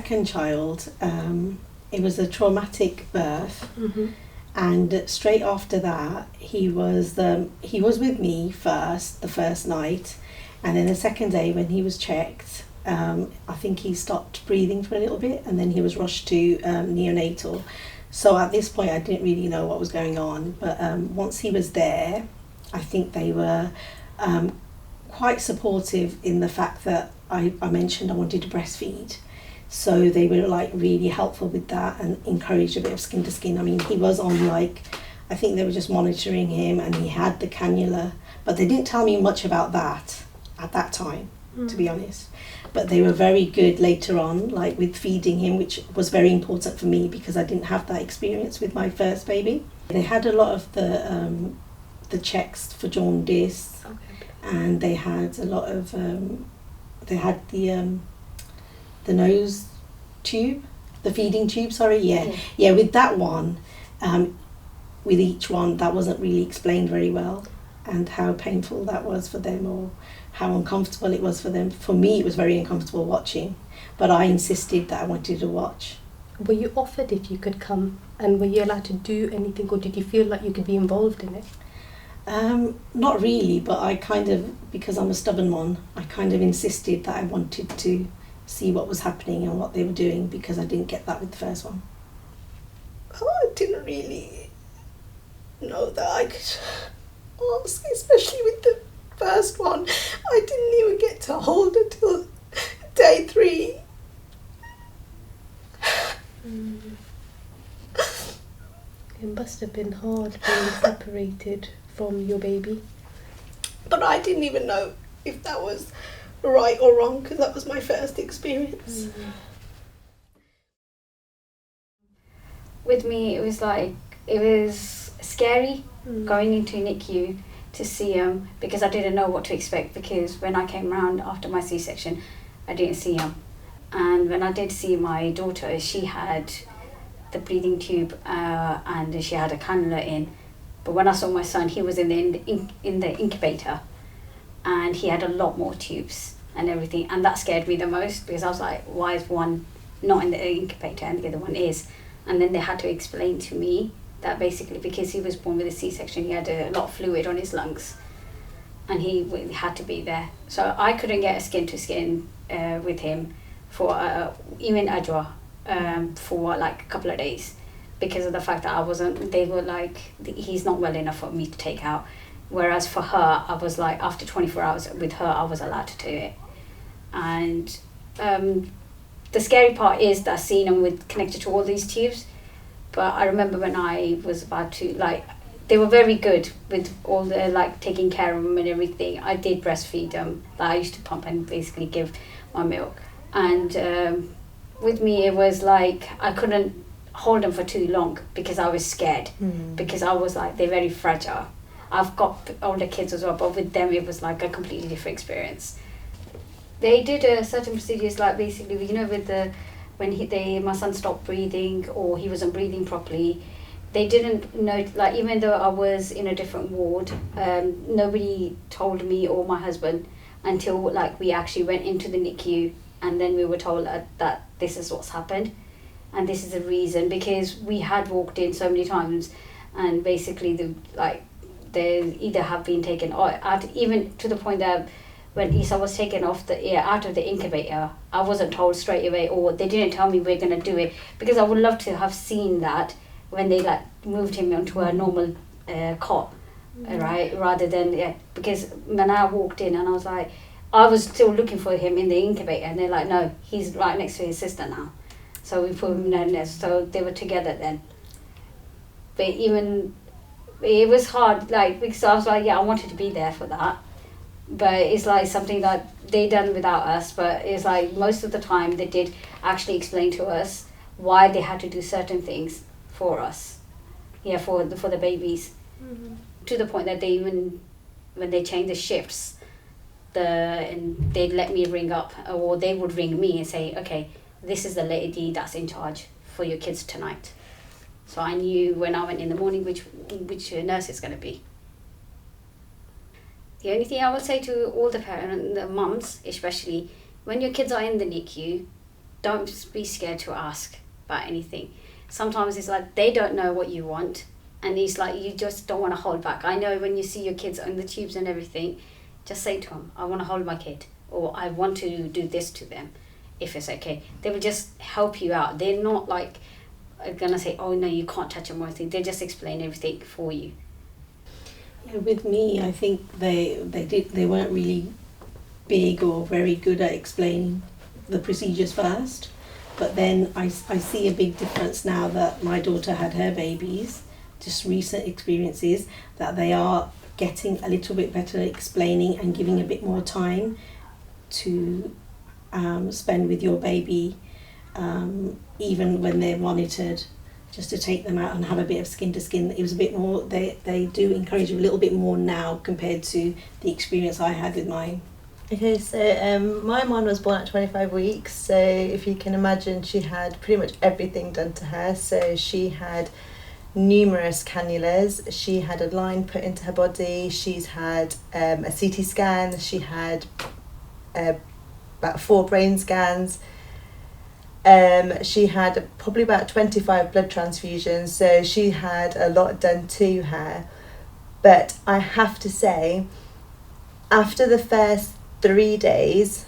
second child, it was a traumatic birth, and straight after that, he was with me first, the first night, and then the second day when he was checked, I think he stopped breathing for a little bit, and then he was rushed to neonatal. So at this point, I didn't really know what was going on, but once he was there, I think they were quite supportive in the fact that I mentioned I wanted to breastfeed. So they were like really helpful with that and encouraged a bit of skin to skin. I mean, he was on like, I think they were just monitoring him, and he had the cannula, but they didn't tell me much about that at that time, to be honest. But they were very good later on, like with feeding him, which was very important for me because I didn't have that experience with my first baby. They had a lot of the checks for jaundice, and they had a lot of they had the nose tube, the feeding tube. Yeah. With that one, with each one, that wasn't really explained very well, and how painful that was for them, or how uncomfortable it was for them. For me, it was very uncomfortable watching, but I insisted that I wanted to watch. Were you offered if you could come, and were you allowed to do anything, or did you feel like you could be involved in it? Not really, but I kind of, because I'm a stubborn one, I kind of insisted that I wanted to see what was happening and what they were doing, because I didn't get that with the first one. I didn't really know that I could ask, especially with the first one. I didn't even get to hold her till day 3. It must have been hard being separated from your baby. But I didn't even know if that was right or wrong, because that was my first experience. With me, it was scary going into NICU to see him, because I didn't know what to expect, because when I came round after my C-section, I didn't see him. And when I did see my daughter, she had the breathing tube and she had a cannula in. But when I saw my son, he was in the incubator, and he had a lot more tubes and everything, and that scared me the most, because I was like, why is one not in the incubator and the other one is? And then they had to explain to me that basically because he was born with a C-section, he had a lot of fluid on his lungs, and he had to be there. So I couldn't get a skin to skin with him for even Ajwa for like a couple of days, because of the fact that they were like, he's not well enough for me to take out. Whereas for her, I was like, after 24 hours with her, I was allowed to do it. And the scary part is that seeing him connected to all these tubes. But I remember when I was about to, like, they were very good with all the, like, taking care of him and everything. I did breastfeed him. Like, I used to pump and basically give my milk. And with me, it was like, I couldn't hold him for too long because I was scared. Because I was like, they're very fragile. I've got older kids as well, but with them, it was like a completely different experience. They did certain procedures, like basically, you know, with my son stopped breathing or he wasn't breathing properly, they didn't know, like, even though I was in a different ward, nobody told me or my husband until like we actually went into the NICU, and then we were told that this is what's happened and this is the reason, because we had walked in so many times, and basically they either have been taken out, even to the point that when Isa was taken off out of the incubator, I wasn't told straight away, or they didn't tell me we're going to do it, because I would love to have seen that when they like moved him onto a normal cot, right, rather than, because when I walked in and I was like, I was still looking for him in the incubator, and they're like, no, he's right next to his sister now. So we put him in there, so they were together then. But even, it was hard, like, because I was like, yeah, I wanted to be there for that. But it's like something that they done without us, but it's like most of the time they did actually explain to us why they had to do certain things for us, for the babies, to the point that they even, when they changed the shifts, and they'd let me ring up, or they would ring me and say, okay, this is the lady that's in charge for your kids tonight. So I knew when I went in the morning which nurse it's going to be. The only thing I would say to all the parents, the mums especially, when your kids are in the NICU, don't be scared to ask about anything. Sometimes it's like they don't know what you want, and it's like you just don't want to hold back. I know when you see your kids on the tubes and everything, just say to them, I want to hold my kid, or I want to do this to them, if it's okay. They will just help you out. They're not like gonna say, oh no, you can't touch them or anything. They just explain everything for you. Yeah, with me, I think they weren't really big or very good at explaining the procedures first. But then I see a big difference now that my daughter had her babies, just recent experiences, that they are getting a little bit better at explaining and giving a bit more time to spend with your baby, even when they're monitored, just to take them out and have a bit of skin to skin. It was a bit more, they do encourage you a little bit more now compared to the experience I had with mine. Okay, so my mum was born at 25 weeks, so if you can imagine, she had pretty much everything done to her. So she had numerous cannulas, she had a line put into her body, she's had a CT scan, she had about 4 brain scans, she had probably about 25 blood transfusions, so she had a lot done to her. But I have to say, after the first 3 days,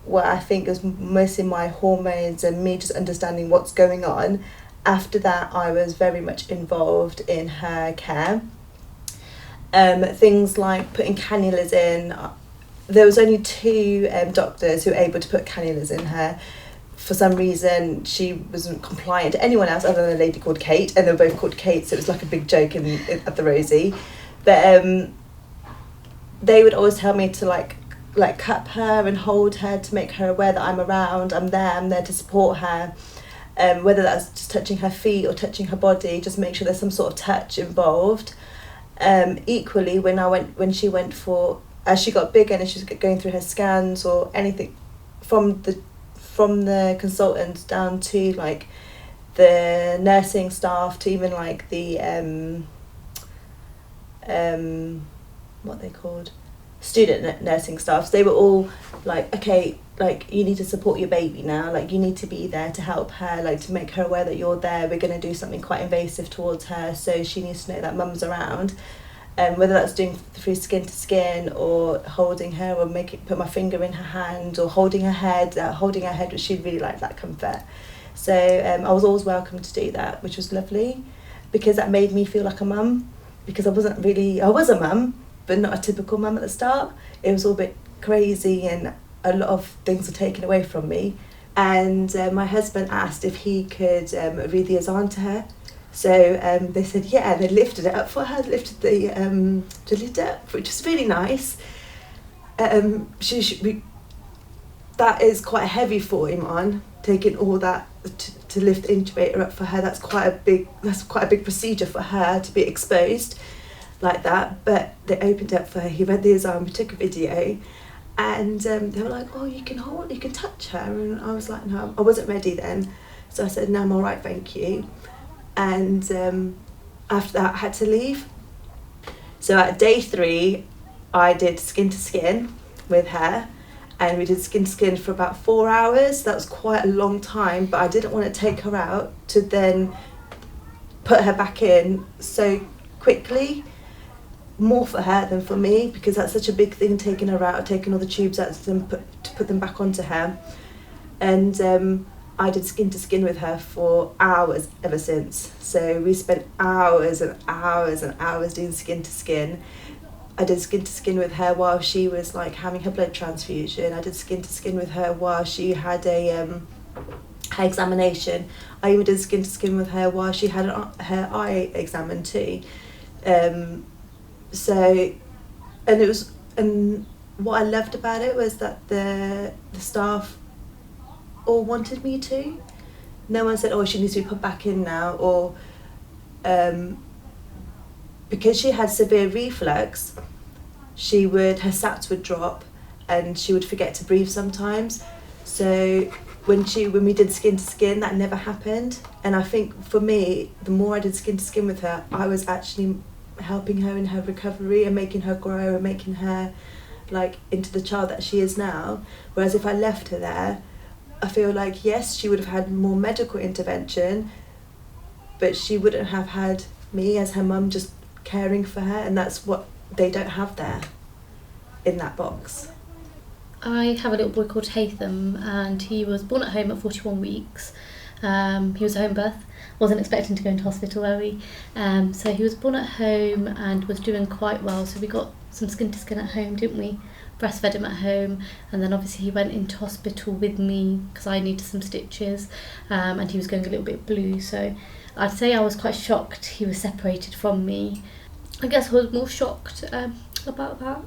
where I think it was mostly my hormones and me just understanding what's going on, after that I was very much involved in her care. Things like putting cannulas in. There was only 2 doctors who were able to put cannulas in her. For some reason she wasn't compliant to anyone else other than a lady called Kate, and they were both called Kate, so it was like a big joke at the Rosie. But they would always tell me to like cup her and hold her to make her aware that I'm around, I'm there to support her. Whether that's just touching her feet or touching her body, just make sure there's some sort of touch involved. Equally, when she went for, as she got bigger and she was going through her scans or anything, from the consultant down to like the nursing staff to even like the what they called student nursing staffs, they were all like, okay, like you need to support your baby now, like you need to be there to help her, like to make her aware that you're there. We're going to do something quite invasive towards her, so she needs to know that mum's around. Whether that's doing through skin to skin or holding her or put my finger in her hand or holding her head, she really liked that comfort. So I was always welcome to do that, which was lovely, because that made me feel like a mum, because I was a mum, but not a typical mum at the start. It was all a bit crazy and a lot of things were taken away from me. And my husband asked if he could read the azan to her. So they said, yeah, they lifted it up for her, lifted the lid up, which is really nice. That is quite heavy for Iman, taking all that to lift the incubator up for her. That's quite a big procedure for her to be exposed like that. But they opened it up for her, he read the azan, we took a video, and they were like, oh, you can touch her. And I was like, no, I wasn't ready then. So I said, no, I'm all right, thank you. And after that I had to leave. So at day 3 I did skin to skin with her, and we did skin to skin for about 4 hours. That was quite a long time, but I didn't want to take her out to then put her back in so quickly, more for her than for me, because that's such a big thing, taking her out, taking all the tubes out to put them back onto her. And I did skin to skin with her for hours ever since. So we spent hours and hours and hours doing skin to skin. I did skin to skin with her while she was like having her blood transfusion. I did skin to skin with her while she had her examination. I even did skin to skin with her while she had her eye examined too. And what I loved about it was that the staff all wanted me to. No one said, oh, she needs to be put back in now, or because she had severe reflux, her SATs would drop and she would forget to breathe sometimes. So when we did skin to skin, that never happened. And I think for me, the more I did skin to skin with her, I was actually helping her in her recovery and making her grow and making her like into the child that she is now. Whereas if I left her there, I feel like, yes, she would have had more medical intervention, but she wouldn't have had me as her mum just caring for her, and that's what they don't have there in that box. I have a little boy called Hatham, and he was born at home at 41 weeks. He was a home birth, wasn't expecting to go into hospital, were we? So he was born at home and was doing quite well, so we got some skin to skin at home, didn't we? Breastfed him at home, and then obviously he went into hospital with me because I needed some stitches, and he was going a little bit blue, so I'd say I was quite shocked he was separated from me. I guess I was more shocked about that.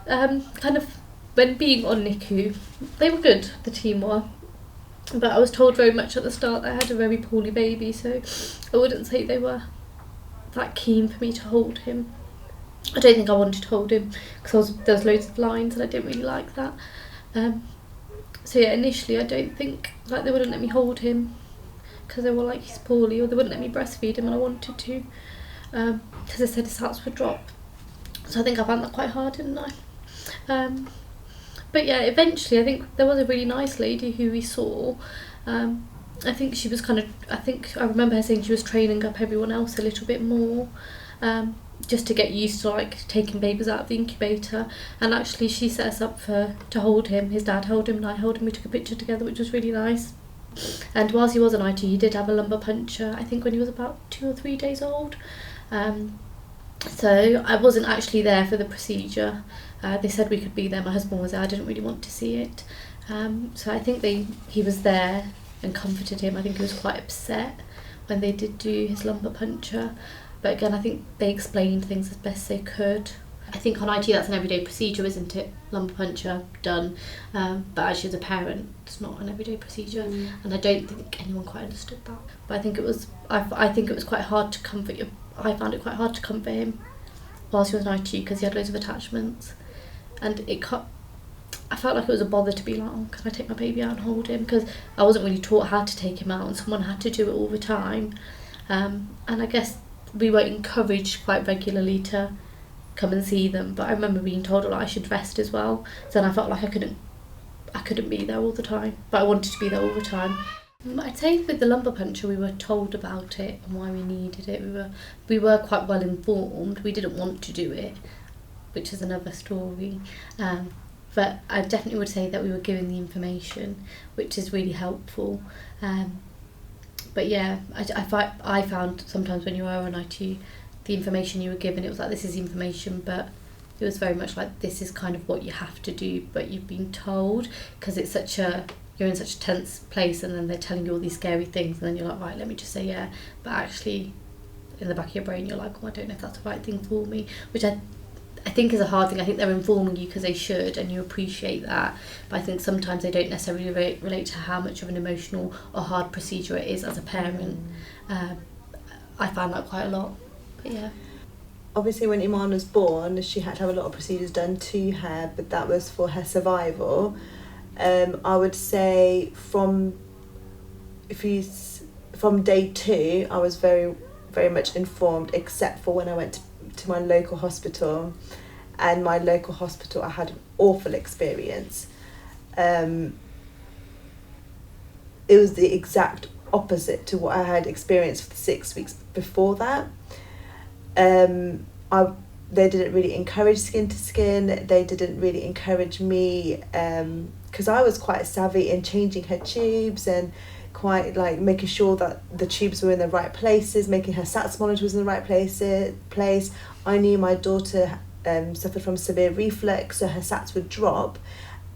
Kind of when being on NICU, they were good, the team were, but I was told very much at the start that I had a very poorly baby, so I wouldn't say they were that keen for me to hold him. I don't think I wanted to hold him because there was loads of lines and I didn't really like that. So yeah, initially I don't think like they wouldn't let me hold him because they were like, he's poorly, or they wouldn't let me breastfeed him and I wanted to, because they said his heart would drop. So I think I found that quite hard, didn't I? But yeah, eventually I think there was a really nice lady who we saw. I think she was I remember her saying she was training up everyone else a little bit more, just to get used to like taking babies out of the incubator, and actually she set us up to hold him. His dad held him and I held him, we took a picture together, which was really nice. And whilst he was on IT, he did have a lumbar puncture, I think when he was about 2 or 3 days old. So I wasn't actually there for the procedure. They said we could be there, my husband was there, I didn't really want to see it. So I think he was there and comforted him. I think he was quite upset when they did do his lumbar puncture. But again, I think they explained things as best they could. I think on IT that's an everyday procedure, isn't it? Lumbar puncture, done. But actually as a parent, it's not an everyday procedure. And I don't think anyone quite understood that. But I think it was quite hard to comfort you. I found it quite hard to comfort him whilst he was in IT because he had loads of attachments. And I felt like it was a bother to be like, oh, can I take my baby out and hold him? Because I wasn't really taught how to take him out and someone had to do it all the time. And I guess we were encouraged quite regularly to come and see them, but I remember being told I should rest as well. So then I felt like I couldn't be there all the time, but I wanted to be there all the time. I'd say with the lumbar puncture we were told about it and why we needed it. We were quite well informed. We didn't want to do it, which is another story. But I definitely would say that we were given the information, which is really helpful. But yeah, I found sometimes when you were on IT, the information you were given, it was like, this is information, but it was very much like, this is kind of what you have to do, but you've been told, because you're in such a tense place, and then they're telling you all these scary things, and then you're like, right, let me just say yeah. But actually, in the back of your brain, you're like, oh, I don't know if that's the right thing for me, which I think is a hard thing. I think they're informing you because they should, and you appreciate that. But I think sometimes they don't necessarily relate to how much of an emotional or hard procedure it is as a parent. I found that quite a lot. But yeah. Obviously, when Iman was born, she had to have a lot of procedures done to her, but that was for her survival. I would say from day 2, I was very, very much informed, except for when I went to my local hospital. And my local hospital, I had an awful experience. It was the exact opposite to what I had experienced for the 6 weeks before that. They didn't really encourage skin to skin. They didn't really encourage me, because I was quite savvy in changing her tubes and quite like making sure that the tubes were in the right places, making her SATS monitor was in the right place. I knew my daughter suffered from severe reflux, so her SATs would drop,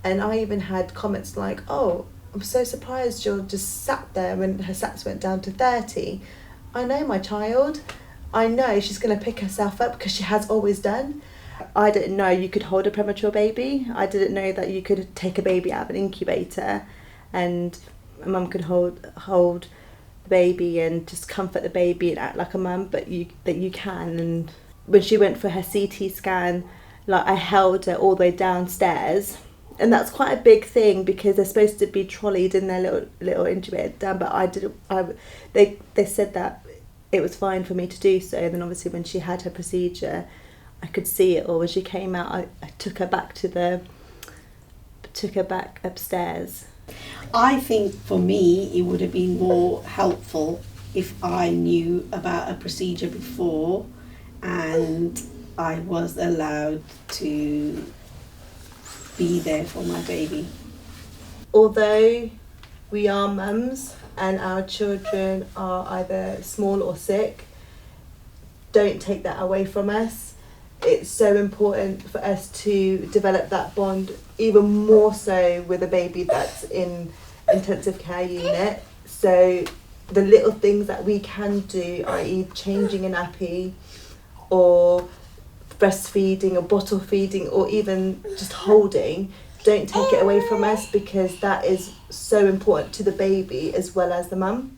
and I even had comments like, oh, I'm so surprised you're just sat there when her SATs went down to 30. I know my child. I know she's going to pick herself up because she has always done. I didn't know you could hold a premature baby. I didn't know that you could take a baby out of an incubator and a mum could hold the baby and just comfort the baby and act like a mum, but that you can. And when she went for her CT scan, like, I held her all the way downstairs, and that's quite a big thing because they're supposed to be trolleyed in their little incubator down, but they said that it was fine for me to do so. And then obviously when she had her procedure, I could see it all. When she came out, I took her back upstairs. I think for me it would have been more helpful if I knew about a procedure before and I was allowed to be there for my baby. Although we are mums and our children are either small or sick, don't take that away from us. It's so important for us to develop that bond even more so with a baby that's in intensive care unit. So the little things that we can do, i.e. changing a nappy or breastfeeding or bottle feeding or even just holding, don't take it away from us, because that is so important to the baby as well as the mum.